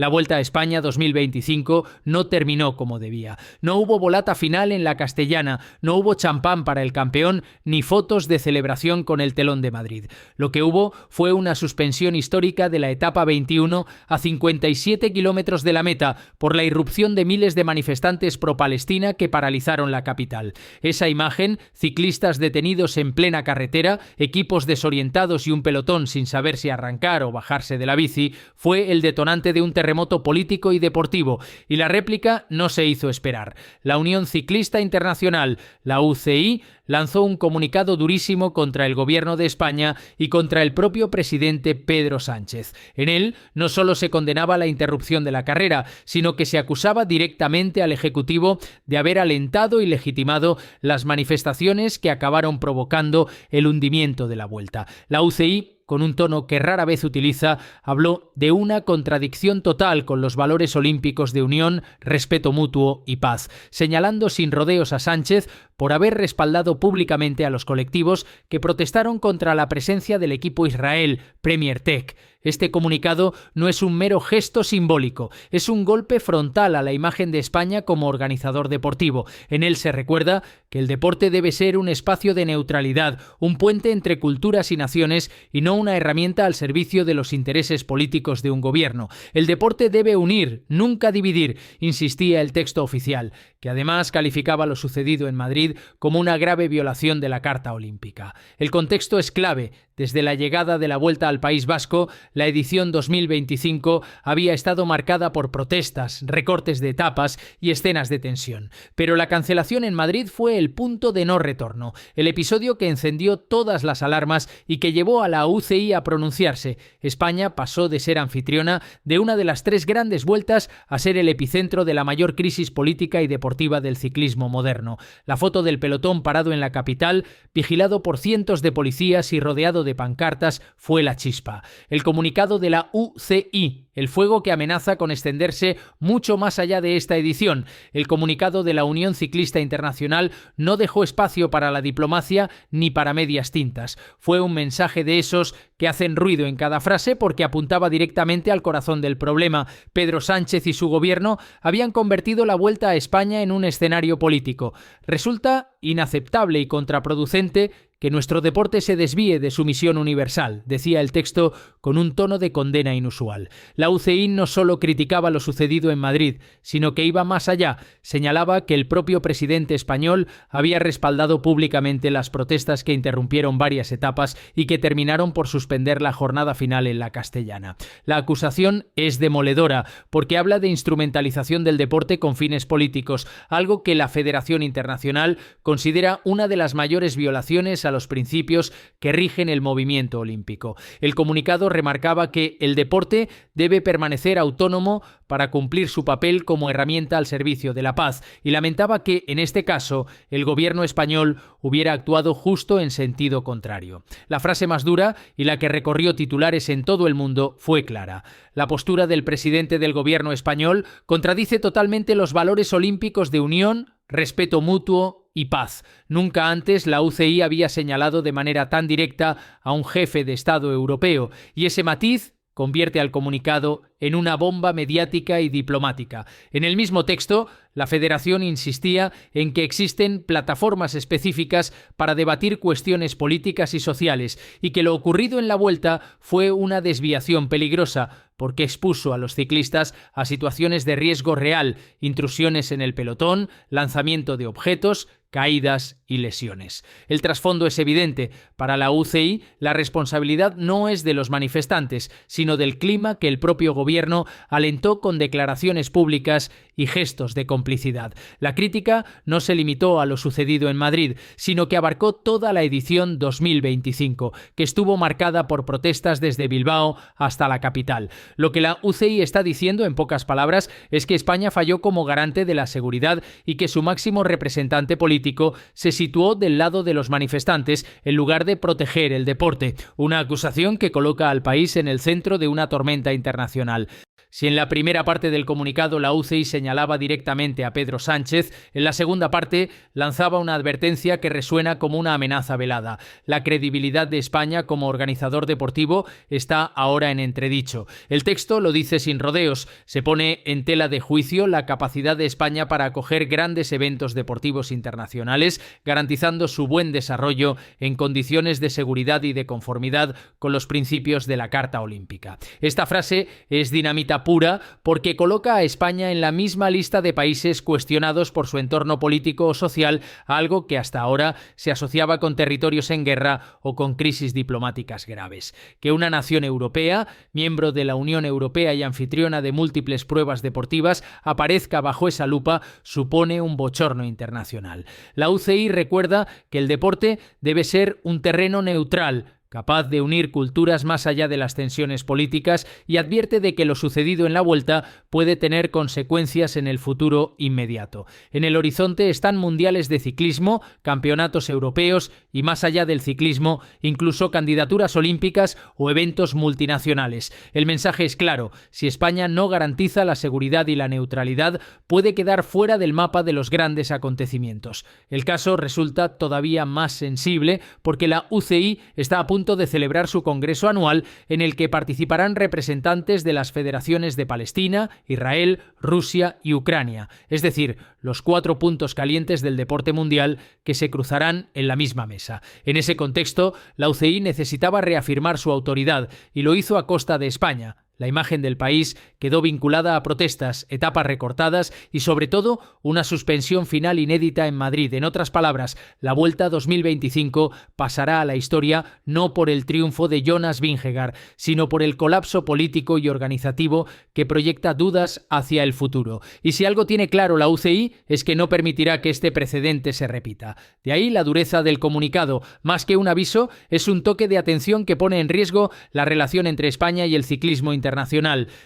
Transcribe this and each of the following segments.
La Vuelta a España 2025 no terminó como debía. No hubo volata final en la Castellana, no hubo champán para el campeón ni fotos de celebración con el telón de Madrid. Lo que hubo fue una suspensión histórica de la etapa 21 a 57 kilómetros de la meta por la irrupción de miles de manifestantes pro-Palestina que paralizaron la capital. Esa imagen, ciclistas detenidos en plena carretera, equipos desorientados y un pelotón sin saber si arrancar o bajarse de la bici, fue el detonante de un terremoto político y deportivo, y la réplica no se hizo esperar. La Unión Ciclista Internacional, la UCI, lanzó un comunicado durísimo contra el gobierno de España y contra el propio presidente Pedro Sánchez. En él no solo se condenaba la interrupción de la carrera, sino que se acusaba directamente al Ejecutivo de haber alentado y legitimado las manifestaciones que acabaron provocando el hundimiento de la Vuelta. La UCI, con un tono que rara vez utiliza, habló de una contradicción total con los valores olímpicos de unión, respeto mutuo y paz, señalando sin rodeos a Sánchez por haber respaldado públicamente a los colectivos que protestaron contra la presencia del equipo Israel, Premier Tech. Este comunicado no es un mero gesto simbólico, es un golpe frontal a la imagen de España como organizador deportivo. En él se recuerda que el deporte debe ser un espacio de neutralidad, un puente entre culturas y naciones y no una herramienta al servicio de los intereses políticos de un gobierno. El deporte debe unir, nunca dividir, insistía el texto oficial, que además calificaba lo sucedido en Madrid como una grave violación de la Carta Olímpica. El contexto es clave. Desde la llegada de la Vuelta al País Vasco, la edición 2025 había estado marcada por protestas, recortes de etapas y escenas de tensión. Pero la cancelación en Madrid fue el punto de no retorno, el episodio que encendió todas las alarmas y que llevó a la UCI a pronunciarse. España pasó de ser anfitriona de una de las 3 grandes vueltas a ser el epicentro de la mayor crisis política y deportiva del ciclismo moderno. La foto del pelotón parado en la capital, vigilado por cientos de policías y rodeado de pancartas, fue la chispa. El comunicado de la UCI, el fuego que amenaza con extenderse mucho más allá de esta edición. El comunicado de la Unión Ciclista Internacional no dejó espacio para la diplomacia ni para medias tintas. Fue un mensaje de esos que hacen ruido en cada frase porque apuntaba directamente al corazón del problema. Pedro Sánchez y su gobierno habían convertido la Vuelta a España en un escenario político. Resulta inaceptable y contraproducente que nuestro deporte se desvíe de su misión universal, decía el texto con un tono de condena inusual. La UCI no solo criticaba lo sucedido en Madrid, sino que iba más allá. Señalaba que el propio presidente español había respaldado públicamente las protestas que interrumpieron varias etapas y que terminaron por suspender la jornada final en la Castellana. La acusación es demoledora porque habla de instrumentalización del deporte con fines políticos, algo que la Federación Internacional considera una de las mayores violaciones a los principios que rigen el movimiento olímpico. El comunicado remarcaba que el deporte debe permanecer autónomo para cumplir su papel como herramienta al servicio de la paz y lamentaba que, en este caso, el gobierno español hubiera actuado justo en sentido contrario. La frase más dura y la que recorrió titulares en todo el mundo fue clara. La postura del presidente del gobierno español contradice totalmente los valores olímpicos de unión, respeto mutuo y paz. Nunca antes la UCI había señalado de manera tan directa a un jefe de Estado europeo, y ese matiz convierte al comunicado en una bomba mediática y diplomática. En el mismo texto, la Federación insistía en que existen plataformas específicas para debatir cuestiones políticas y sociales y que lo ocurrido en la Vuelta fue una desviación peligrosa porque expuso a los ciclistas a situaciones de riesgo real, intrusiones en el pelotón, lanzamiento de objetos, caídas y lesiones. El trasfondo es evidente. Para la UCI, la responsabilidad no es de los manifestantes, sino del clima que el propio gobierno alentó con declaraciones públicas y gestos de complicidad. La crítica no se limitó a lo sucedido en Madrid, sino que abarcó toda la edición 2025, que estuvo marcada por protestas desde Bilbao hasta la capital. Lo que la UCI está diciendo, en pocas palabras, es que España falló como garante de la seguridad y que su máximo representante político se situó del lado de los manifestantes en lugar de proteger el deporte, una acusación que coloca al país en el centro de una tormenta internacional. Si en la primera parte del comunicado la UCI señalaba directamente a Pedro Sánchez, en la segunda parte lanzaba una advertencia que resuena como una amenaza velada. La credibilidad de España como organizador deportivo está ahora en entredicho. El texto lo dice sin rodeos. Se pone en tela de juicio la capacidad de España para acoger grandes eventos deportivos internacionales, garantizando su buen desarrollo en condiciones de seguridad y de conformidad con los principios de la Carta Olímpica. Esta frase es dinamita pura porque coloca a España en la misma lista de países cuestionados por su entorno político o social, algo que hasta ahora se asociaba con territorios en guerra o con crisis diplomáticas graves. Que una nación europea, miembro de la Unión Europea y anfitriona de múltiples pruebas deportivas, aparezca bajo esa lupa supone un bochorno internacional. La UCI recuerda que el deporte debe ser un terreno neutral, capaz de unir culturas más allá de las tensiones políticas, y advierte de que lo sucedido en la Vuelta puede tener consecuencias en el futuro inmediato. En el horizonte están mundiales de ciclismo, campeonatos europeos y, más allá del ciclismo, incluso candidaturas olímpicas o eventos multinacionales. El mensaje es claro: si España no garantiza la seguridad y la neutralidad, puede quedar fuera del mapa de los grandes acontecimientos. El caso resulta todavía más sensible porque la UCI está a punto de celebrar su congreso anual, en el que participarán representantes de las federaciones de Palestina, Israel, Rusia y Ucrania, es decir, los 4 puntos calientes del deporte mundial que se cruzarán en la misma mesa. En ese contexto, la UCI necesitaba reafirmar su autoridad y lo hizo a costa de España. La imagen del país quedó vinculada a protestas, etapas recortadas y, sobre todo, una suspensión final inédita en Madrid. En otras palabras, la Vuelta 2025 pasará a la historia no por el triunfo de Jonas Vingegaard, sino por el colapso político y organizativo que proyecta dudas hacia el futuro. Y si algo tiene claro la UCI es que no permitirá que este precedente se repita. De ahí la dureza del comunicado. Más que un aviso, es un toque de atención que pone en riesgo la relación entre España y el ciclismo internacional.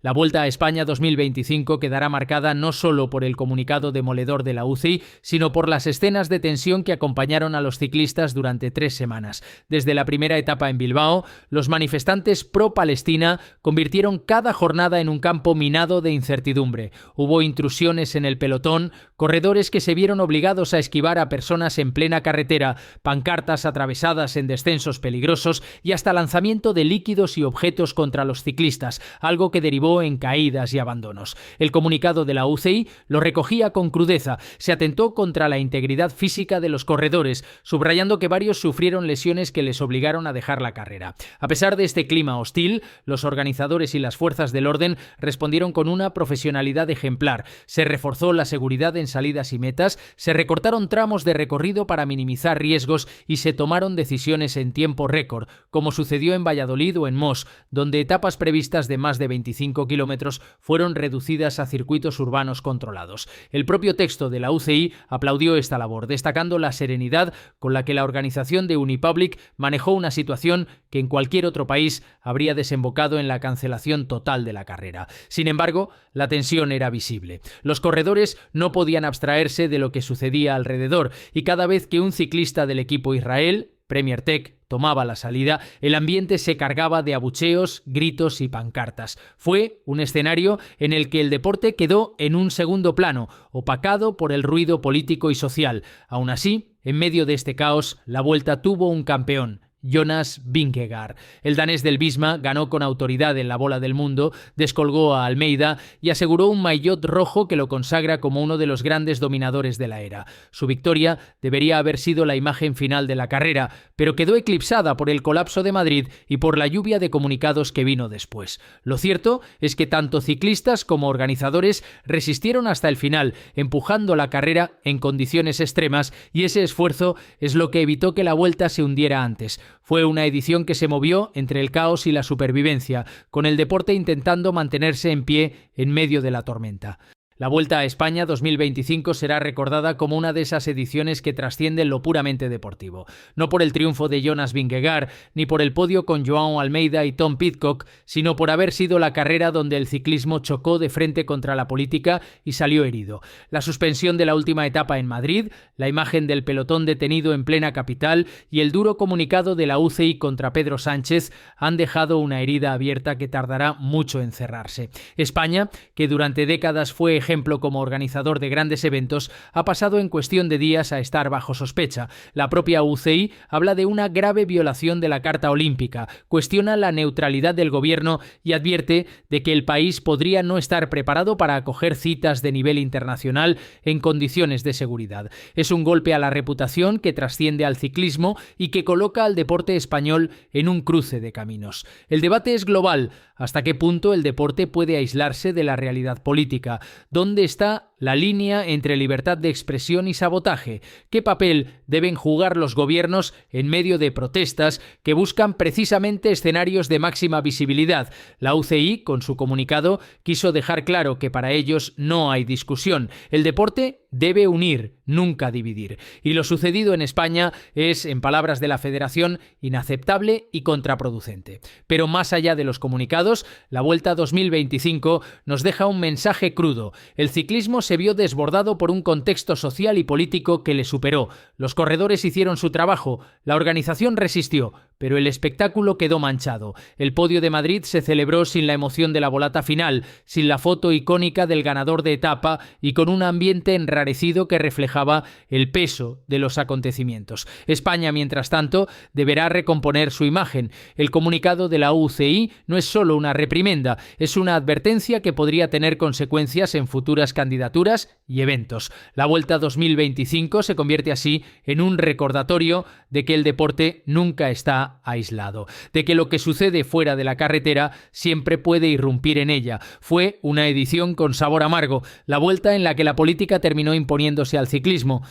La Vuelta a España 2025 quedará marcada no solo por el comunicado demoledor de la UCI, sino por las escenas de tensión que acompañaron a los ciclistas durante 3 semanas. Desde la primera etapa en Bilbao, los manifestantes pro-Palestina convirtieron cada jornada en un campo minado de incertidumbre. Hubo intrusiones en el pelotón, corredores que se vieron obligados a esquivar a personas en plena carretera, pancartas atravesadas en descensos peligrosos y hasta lanzamiento de líquidos y objetos contra los ciclistas, algo que derivó en caídas y abandonos. El comunicado de la UCI lo recogía con crudeza. Se atentó contra la integridad física de los corredores, subrayando que varios sufrieron lesiones que les obligaron a dejar la carrera. A pesar de este clima hostil, los organizadores y las fuerzas del orden respondieron con una profesionalidad ejemplar. Se reforzó la seguridad en salidas y metas, se recortaron tramos de recorrido para minimizar riesgos y se tomaron decisiones en tiempo récord, como sucedió en Valladolid o en Mos, donde etapas previstas de más de 25 kilómetros fueron reducidas a circuitos urbanos controlados. El propio texto de la UCI aplaudió esta labor, destacando la serenidad con la que la organización de Unipublic manejó una situación que en cualquier otro país habría desembocado en la cancelación total de la carrera. Sin embargo, la tensión era visible. Los corredores no podían abstraerse de lo que sucedía alrededor, y cada vez que un ciclista del equipo Israel, Premier Tech, tomaba la salida, el ambiente se cargaba de abucheos, gritos y pancartas. Fue un escenario en el que el deporte quedó en un segundo plano, opacado por el ruido político y social. Aún así, en medio de este caos, la Vuelta tuvo un campeón: Jonas Vingegaard. El danés del Visma ganó con autoridad en la bola del mundo, descolgó a Almeida y aseguró un maillot rojo que lo consagra como uno de los grandes dominadores de la era. Su victoria debería haber sido la imagen final de la carrera, pero quedó eclipsada por el colapso de Madrid y por la lluvia de comunicados que vino después. Lo cierto es que tanto ciclistas como organizadores resistieron hasta el final, empujando la carrera en condiciones extremas, y ese esfuerzo es lo que evitó que la Vuelta se hundiera antes. Fue una edición que se movió entre el caos y la supervivencia, con el deporte intentando mantenerse en pie en medio de la tormenta. La Vuelta a España 2025 será recordada como una de esas ediciones que trascienden lo puramente deportivo. No por el triunfo de Jonas Vingegaard, ni por el podio con João Almeida y Tom Pidcock, sino por haber sido la carrera donde el ciclismo chocó de frente contra la política y salió herido. La suspensión de la última etapa en Madrid, la imagen del pelotón detenido en plena capital y el duro comunicado de la UCI contra Pedro Sánchez han dejado una herida abierta que tardará mucho en cerrarse. España, que durante décadas fue ejemplo como organizador de grandes eventos, ha pasado en cuestión de días a estar bajo sospecha. La propia UCI habla de una grave violación de la Carta Olímpica, cuestiona la neutralidad del gobierno y advierte de que el país podría no estar preparado para acoger citas de nivel internacional en condiciones de seguridad. Es un golpe a la reputación que trasciende al ciclismo y que coloca al deporte español en un cruce de caminos. El debate es global. ¿Hasta qué punto el deporte puede aislarse de la realidad política? ¿Dónde está la línea entre libertad de expresión y sabotaje? ¿Qué papel deben jugar los gobiernos en medio de protestas que buscan precisamente escenarios de máxima visibilidad? La UCI, con su comunicado, quiso dejar claro que para ellos no hay discusión. El deporte debe unir, nunca dividir. Y lo sucedido en España es, en palabras de la Federación, inaceptable y contraproducente. Pero más allá de los comunicados, la Vuelta 2025 nos deja un mensaje crudo. El ciclismo se vio desbordado por un contexto social y político que le superó. Los corredores hicieron su trabajo, la organización resistió, pero el espectáculo quedó manchado. El podio de Madrid se celebró sin la emoción de la volata final, sin la foto icónica del ganador de etapa y con un ambiente enrarecido que reflejaba el peso de los acontecimientos. España, mientras tanto, deberá recomponer su imagen. El comunicado de la UCI no es solo una reprimenda, es una advertencia que podría tener consecuencias en futuras candidaturas y eventos. La Vuelta 2025 se convierte así en un recordatorio de que el deporte nunca está aislado, de que lo que sucede fuera de la carretera siempre puede irrumpir en ella. Fue una edición con sabor amargo, la vuelta en la que la política terminó imponiéndose al ciclismo.